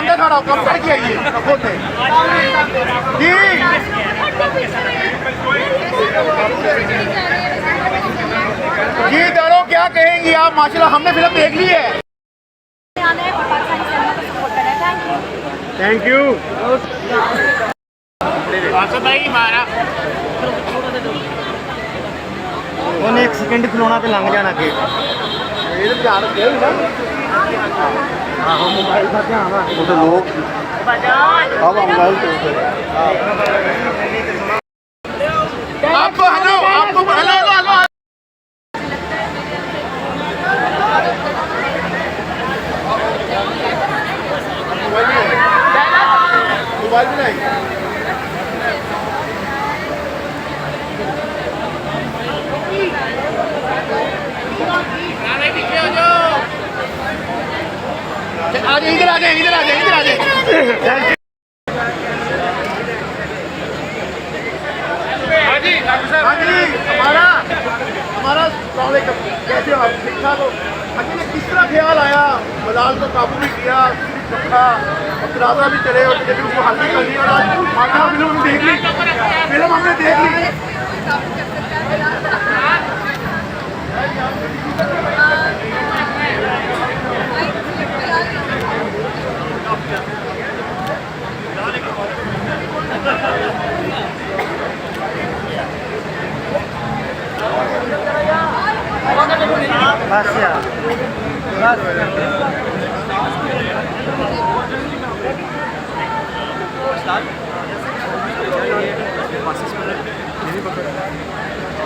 अंदर खड़ा हो, कब तक आइए जी। जी दारो क्या कहेंगी आप? माशाल्लाह हमने फिल्म देख ली है। थैंक यू भाई मारा ਉਹਨੇ 1 सेकंड ਖਲੋਣਾ ਤੇ ਲੰਘ ਜਾਣਾ ਕੇ ਇਹ ਧਿਆਨ ਰੱਖਿਓ ਨਾ। ਆਹੋ ਮੋਬਾਈਲ ਦਾ ਧਿਆਨ ਰੱਖ ਉਹ ਲੋਕ ਆਹ मोबाइल तो आपको हेलो आपको हेलो हेलो हेलो मोबाइल भी नहीं। इधर आ जाए इधर आ जाए इधर आ जाए। हाँ जी हमारा हमारा कैसे हो आप? ठीक ठाक हो? अभी ने किस तरह ख्याल आया? बलाल को काबू भी किया, रखा और तनाज़ा भी चले और जब उसको हल भी कर लिया और आज फिल्म हमने देख ली। फिल्म हमने देख ली। बस यार बस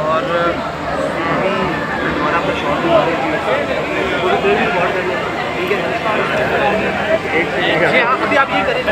और हमारा पर शॉट ठीक है अभी आप ये करें।